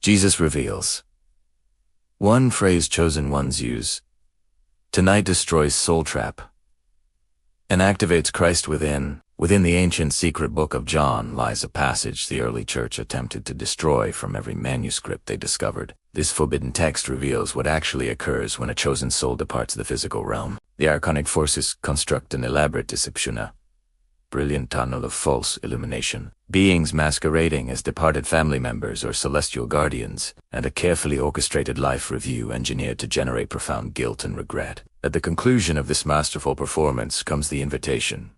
Jesus reveals. One phrase chosen ones use. Tonight destroys soul trap and activates Christ within. Within the ancient secret book of John lies a passage the early church attempted to destroy from every manuscript they discovered. This forbidden text reveals what actually occurs when a chosen soul departs the physical realm. The archonic forces construct an elaborate deception, a brilliant tunnel of false illumination. Beings masquerading as departed family members or celestial guardians, and a carefully orchestrated life review engineered to generate profound guilt and regret. At the conclusion of this masterful performance comes the invitation.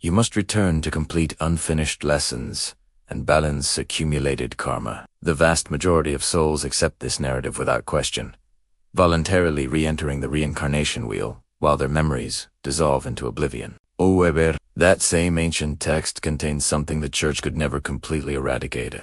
You must return to complete unfinished lessons and balance accumulated karma. The vast majority of souls accept this narrative without question, voluntarily re-entering the reincarnation wheel, while their memories dissolve into oblivion. However, that same ancient text contains something the church could never completely eradicate.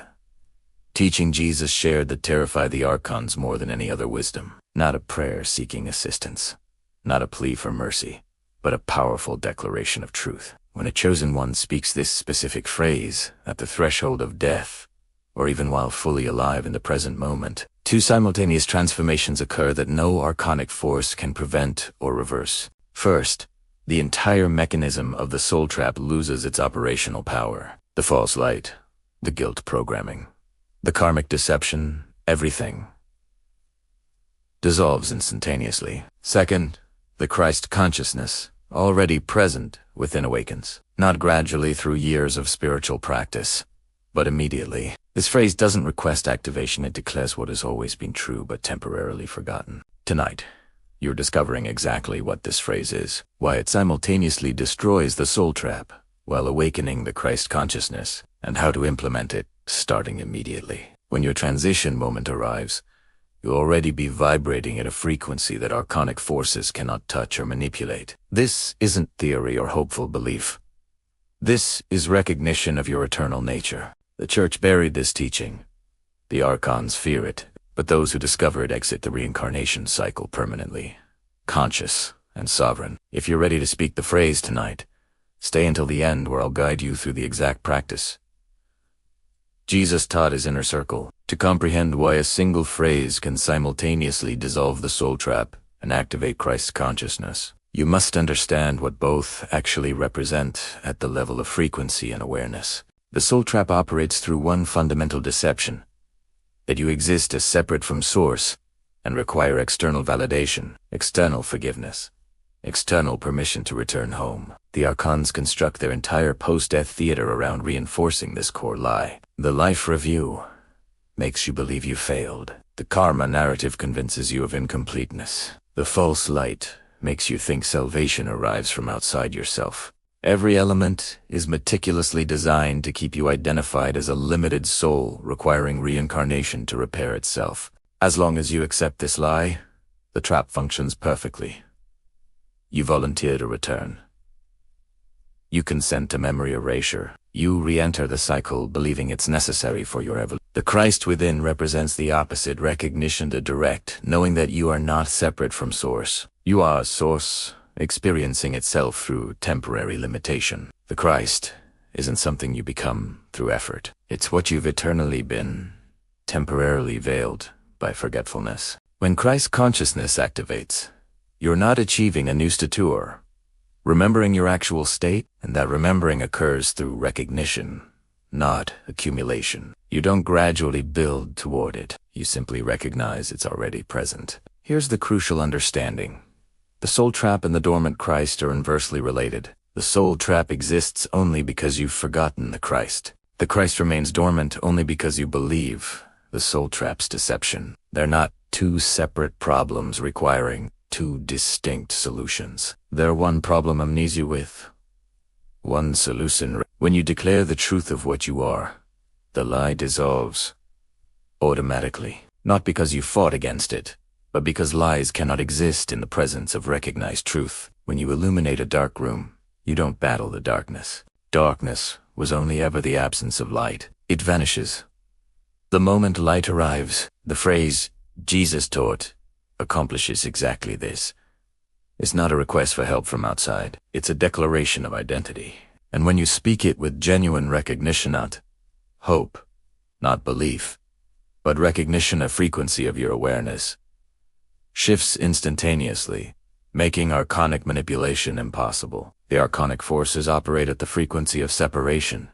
Teaching Jesus shared that terrified the archons more than any other wisdom. Not a prayer seeking assistance, not a plea for mercy, but a powerful declaration of truth. When a chosen one speaks this specific phrase at the threshold of death, or even while fully alive in the present moment, two simultaneous transformations occur that no archonic force can prevent or reverse. First, the entire mechanism of the soul trap loses its operational power. The false light, the guilt programming, the karmic deception, everything dissolves instantaneously. Second, the Christ consciousness, already present within, awakens, not gradually through years of spiritual practice, but immediately. This phrase doesn't request activation, it declares what has always been true but temporarily forgotten. Tonight, you're discovering exactly what this phrase is, why it simultaneously destroys the soul trap while awakening the Christ consciousness, and how to implement it, starting immediately. When your transition moment arrives, you'll already be vibrating at a frequency that archonic forces cannot touch or manipulate. This isn't theory or hopeful belief. This is recognition of your eternal nature. The church buried this teaching. The archons fear it, but those who discover it exit the reincarnation cycle permanently, conscious and sovereign. If you're ready to speak the phrase tonight, stay until the end where I'll guide you through the exact practice. Jesus taught his inner circle to comprehend why a single phrase can simultaneously dissolve the soul trap and activate Christ's consciousness. You must understand what both actually represent at the level of frequency and awareness. The soul trap operates through one fundamental deception, that you exist as separate from source and require external validation, external forgiveness, external permission to return home. The archons construct their entire post-death theater around reinforcing this core lie. The life review makes you believe you failed. The karma narrative convinces you of incompleteness. The false light makes you think salvation arrives from outside yourself. Every element is meticulously designed to keep you identified as a limited soul requiring reincarnation to repair itself. As long as you accept this lie, the trap functions perfectly. You volunteer to return. You consent to memory erasure. You re-enter the cycle believing it's necessary for your evolution. The Christ within represents the opposite, recognition to direct, knowing that you are not separate from source. You are source, experiencing itself through temporary limitation. The Christ isn't something you become through effort. It's what you've eternally been, temporarily veiled by forgetfulness. When Christ consciousness activates, you're not achieving a new stature, remembering your actual state, and that remembering occurs through recognition, not accumulation. You don't gradually build toward it. You simply recognize it's already present. Here's the crucial understanding. The soul trap and the dormant Christ are inversely related. The soul trap exists only because you've forgotten the Christ. The Christ remains dormant only because you believe the soul trap's deception. They're not two separate problems requiring two distinct solutions. They're one problem amnesia with one solution. When you declare the truth of what you are, the lie dissolves automatically. Not because you fought against it, but because lies cannot exist in the presence of recognized truth. When you illuminate a dark room, you don't battle the darkness. Darkness was only ever the absence of light. It vanishes. The moment light arrives, the phrase, Jesus taught, accomplishes exactly this. It's not a request for help from outside. It's a declaration of identity. And when you speak it with genuine recognition, not hope, not belief, but recognition of frequency of your awareness shifts instantaneously, making archonic manipulation impossible. The archonic forces operate at the frequency of separation,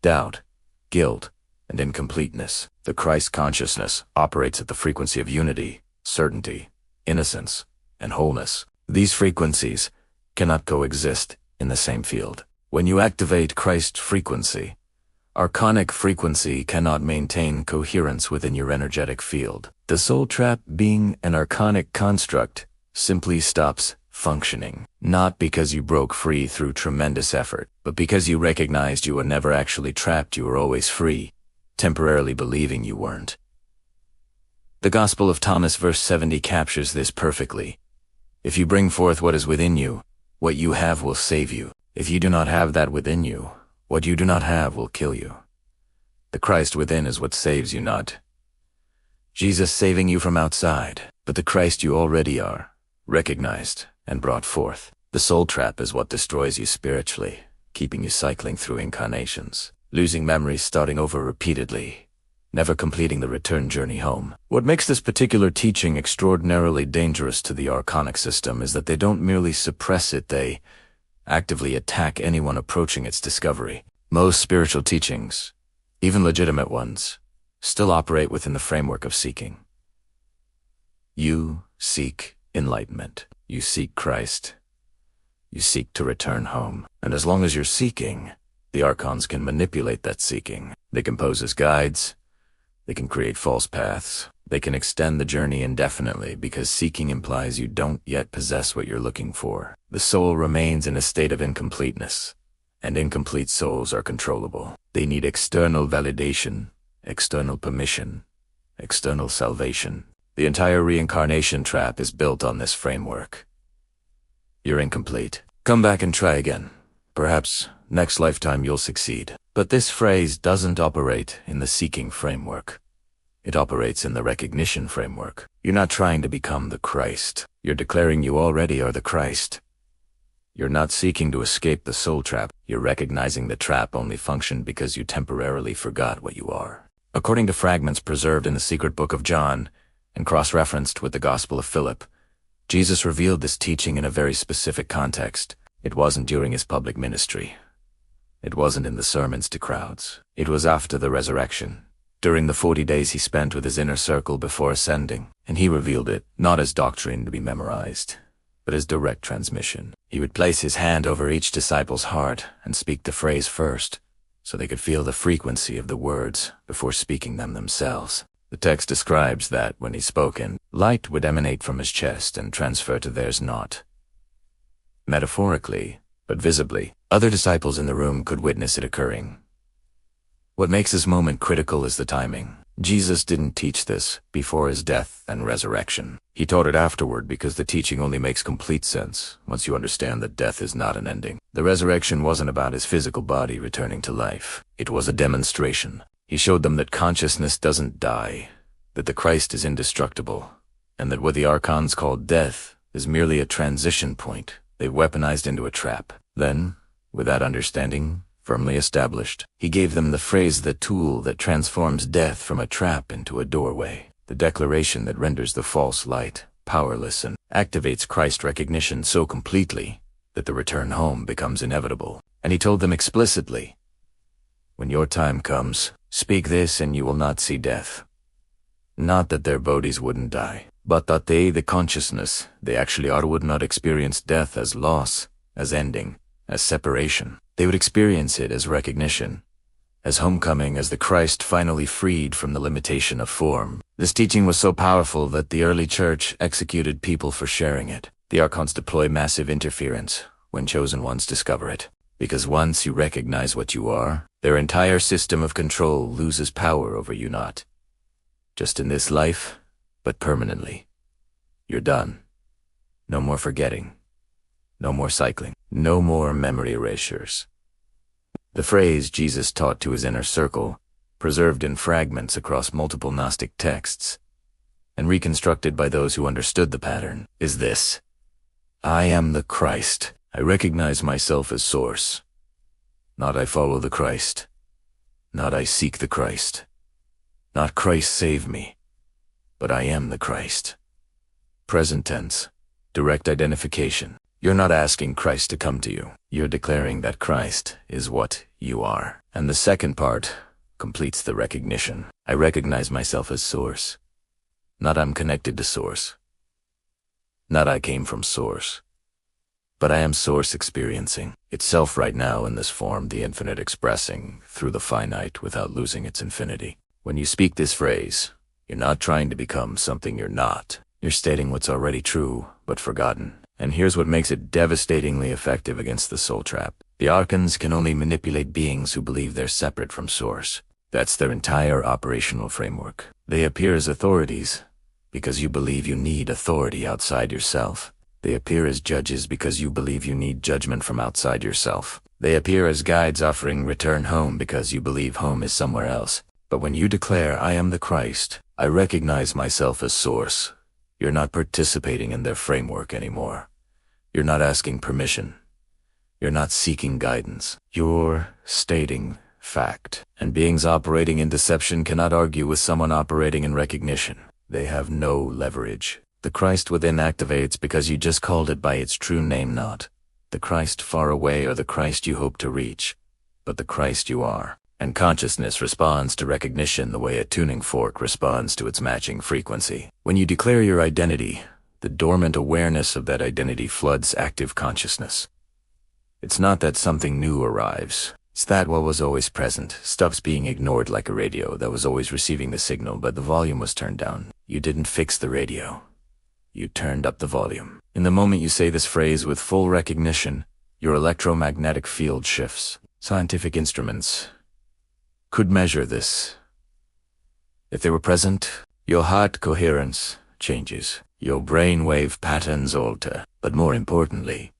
doubt, guilt, and incompleteness. The Christ consciousness operates at the frequency of unity, certainty, innocence, and wholeness. These frequencies cannot coexist in the same field. When you activate Christ frequency, archonic frequency cannot maintain coherence within your energetic field. The soul trap, being an archonic construct, simply stops functioning, not because you broke free through tremendous effort, but because you recognized you were never actually trapped. You were always free, temporarily believing you weren't. The Gospel of Thomas verse 70 captures this perfectly. If you bring forth what is within you, what you have will save you. If you do not have that within you, what you do not have will kill you. The Christ within is what saves you, not Jesus saving you from outside, but the Christ you already are, recognized and brought forth. The soul trap is what destroys you spiritually, keeping you cycling through incarnations, losing memories, starting over repeatedly, never completing the return journey home. What makes this particular teaching extraordinarily dangerous to the archonic system is that they don't merely suppress it, they actively attack anyone approaching its discovery. Most spiritual teachings, even legitimate ones, still operate within the framework of seeking. You seek enlightenment. You seek Christ. You seek to return home. And as long as you're seeking, the archons can manipulate that seeking. They can pose as guides. They can create false paths. They can extend the journey indefinitely because seeking implies you don't yet possess what you're looking for. The soul remains in a state of incompleteness, and incomplete souls are controllable. They need external validation, external permission, external salvation. The entire reincarnation trap is built on this framework. You're incomplete. Come back and try again. Perhaps next lifetime you'll succeed. But this phrase doesn't operate in the seeking framework. It operates in the recognition framework. You're not trying to become the Christ. You're declaring you already are the Christ. You're not seeking to escape the soul trap. You're recognizing the trap only functioned because you temporarily forgot what you are. According to fragments preserved in the secret book of John and cross-referenced with the Gospel of Philip, Jesus revealed this teaching in a very specific context. It wasn't during his public ministry. It wasn't in the sermons to crowds. It was after the resurrection, during the 40 days he spent with his inner circle before ascending, and he revealed it, not as doctrine to be memorized, but as direct transmission. He would place his hand over each disciple's heart and speak the phrase first, so they could feel the frequency of the words before speaking them themselves. The text describes that, when he spoke, light would emanate from his chest and transfer to theirs not metaphorically, but visibly. Other disciples in the room could witness it occurring. What makes this moment critical is the timing. Jesus didn't teach this before his death and resurrection. He taught it afterward because the teaching only makes complete sense once you understand that death is not an ending. The resurrection wasn't about his physical body returning to life. It was a demonstration. He showed them that consciousness doesn't die, that the Christ is indestructible, and that what the archons called death is merely a transition point they've weaponized into a trap. Then, with that understanding firmly established, he gave them the phrase, the tool that transforms death from a trap into a doorway, the declaration that renders the false light powerless and activates Christ recognition so completely that the return home becomes inevitable. And he told them explicitly, when your time comes, speak this and you will not see death. Not that their bodies wouldn't die, but that they, the consciousness they actually are, would not experience death as loss, as ending, as separation. They would experience it as recognition, as homecoming, as the Christ finally freed from the limitation of form. This teaching was so powerful that the early church executed people for sharing it. The archons deploy massive interference when chosen ones discover it, because once you recognize what you are, their entire system of control loses power over you, not just in this life, but permanently. You're done. No more forgetting. No more cycling. No more memory erasures. The phrase Jesus taught to his inner circle, preserved in fragments across multiple Gnostic texts, and reconstructed by those who understood the pattern, is this: I am the Christ. I recognize myself as source. Not I follow the Christ. Not I seek the Christ. Not Christ save me, but I am the Christ. Present tense. Direct identification. You're not asking Christ to come to you. You're declaring that Christ is what you are. And the second part completes the recognition. I recognize myself as source. Not I'm connected to source. Not I came from source. But I am source experiencing itself right now in this form, the infinite expressing through the finite without losing its infinity. When you speak this phrase, you're not trying to become something you're not. You're stating what's already true, but forgotten. And here's what makes it devastatingly effective against the soul trap. The archons can only manipulate beings who believe they're separate from source. That's their entire operational framework. They appear as authorities because you believe you need authority outside yourself. They appear as judges because you believe you need judgment from outside yourself. They appear as guides offering return home because you believe home is somewhere else. But when you declare, I am the Christ, I recognize myself as source, you're not participating in their framework anymore. You're not asking permission. You're not seeking guidance. You're stating fact. And beings operating in deception cannot argue with someone operating in recognition. They have no leverage. The Christ within activates because you just called it by its true name, not the Christ far away or the Christ you hope to reach, but the Christ you are. And consciousness responds to recognition the way a tuning fork responds to its matching frequency. When you declare your identity, the dormant awareness of that identity floods active consciousness. It's not that something new arrives. It's that what was always present stops being ignored like a radio that was always receiving the signal, but the volume was turned down. You didn't fix the radio. You turned up the volume. In the moment you say this phrase with full recognition, your electromagnetic field shifts. Scientific instruments could measure this. If they were present, your heart coherence changes. Your brainwave patterns alter, but more importantly,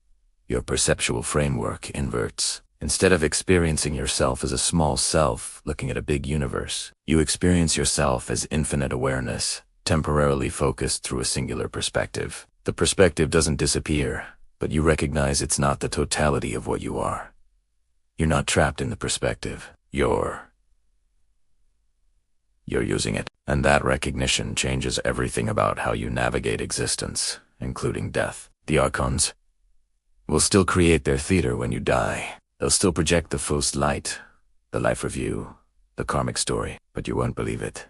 your perceptual framework inverts. Instead of experiencing yourself as a small self looking at a big universe, you experience yourself as infinite awareness, temporarily focused through a singular perspective. The perspective doesn't disappear, but you recognize it's not the totality of what you are. You're not trapped in the perspective. You're using it. And that recognition changes everything about how you navigate existence, including death. The archons will still create their theater when you die. They'll still project the first light, the life review, the karmic story, but you won't believe it.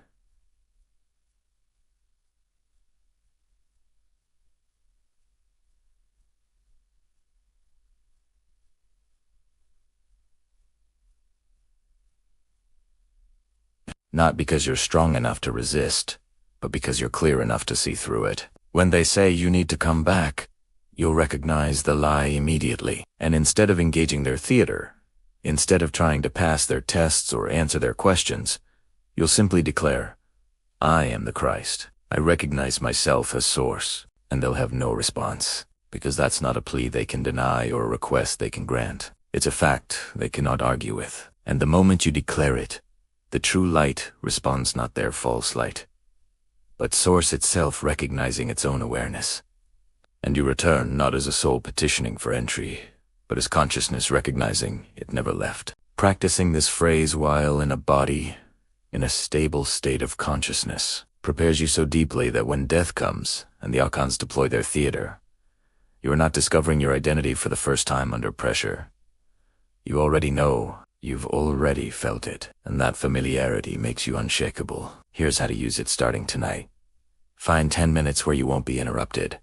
Not because you're strong enough to resist, but because you're clear enough to see through it. When they say you need to come back, you'll recognize the lie immediately. And instead of engaging their theater, instead of trying to pass their tests or answer their questions, you'll simply declare, I am the Christ. I recognize myself as source. And they'll have no response, because that's not a plea they can deny or a request they can grant. It's a fact they cannot argue with. And the moment you declare it, the true light responds not their false light, but source itself recognizing its own awareness. And you return not as a soul petitioning for entry, but as consciousness recognizing it never left. Practicing this phrase while in a body, in a stable state of consciousness, prepares you so deeply that when death comes and the archons deploy their theater, you are not discovering your identity for the first time under pressure. You already know. You've already felt it, and that familiarity makes you unshakable. Here's how to use it starting tonight. Find 10 minutes where you won't be interrupted.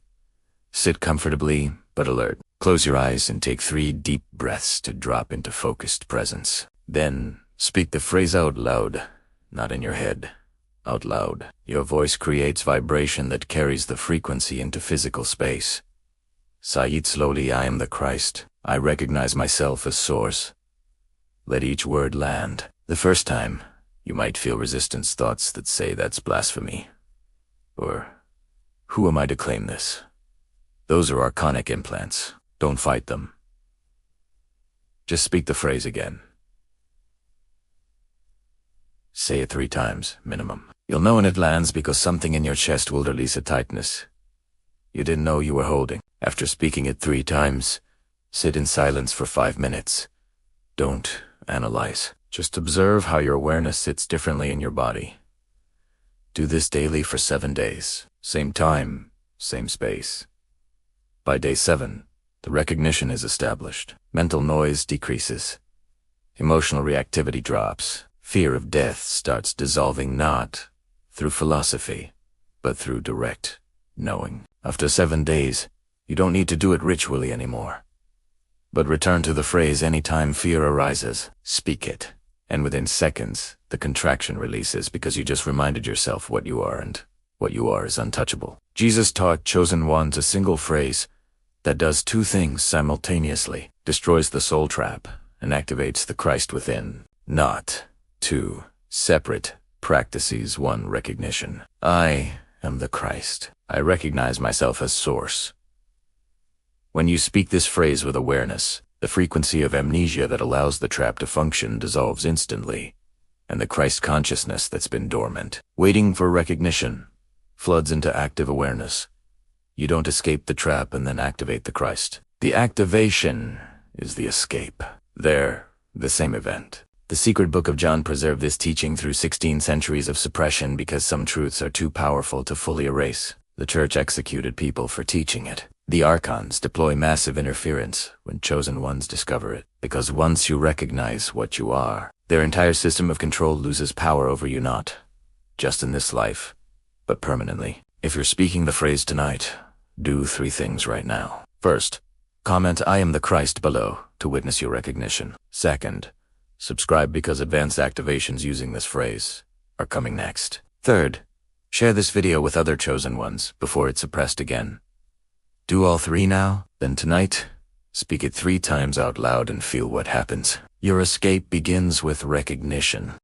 Sit comfortably, but alert. Close your eyes and take 3 deep breaths to drop into focused presence. Then, speak the phrase out loud, not in your head. Out loud. Your voice creates vibration that carries the frequency into physical space. Say it slowly, I am the Christ. I recognize myself as source. Let each word land. The first time, you might feel resistance thoughts that say that's blasphemy. Or, who am I to claim this? Those are archonic implants. Don't fight them. Just speak the phrase again. Say it 3 times, minimum. You'll know when it lands because something in your chest will release a tightness you didn't know you were holding. After speaking it 3 times, sit in silence for 5 minutes. Don't analyze. Just observe how your awareness sits differently in your body. Do this daily for 7 days. Same time, same space. By day 7, the recognition is established. Mental noise decreases. Emotional reactivity drops. Fear of death starts dissolving not through philosophy, but through direct knowing. After 7 days, you don't need to do it ritually anymore, but return to the phrase anytime fear arises. Speak it, and within seconds, the contraction releases because you just reminded yourself what you are, and what you are is untouchable. Jesus taught chosen ones a single phrase that does 2 things simultaneously: destroys the soul trap and activates the Christ within. Not 2 separate practices, 1 recognition. I am the Christ. I recognize myself as source. When you speak this phrase with awareness, the frequency of amnesia that allows the trap to function dissolves instantly, and the Christ consciousness that's been dormant, waiting for recognition, floods into active awareness. You don't escape the trap and then activate the Christ. The activation is the escape. They're the same event. The secret book of John preserved this teaching through 16 centuries of suppression because some truths are too powerful to fully erase. The church executed people for teaching it. The archons deploy massive interference when chosen ones discover it, because once you recognize what you are, their entire system of control loses power over you, not just in this life, but permanently. If you're speaking the phrase tonight, do 3 things right now. First, comment "I am the Christ" below to witness your recognition. Second, subscribe because advanced activations using this phrase are coming next. Third, share this video with other chosen ones before it's suppressed again. Do all 3 now, then tonight, speak it 3 times out loud and feel what happens. Your escape begins with recognition.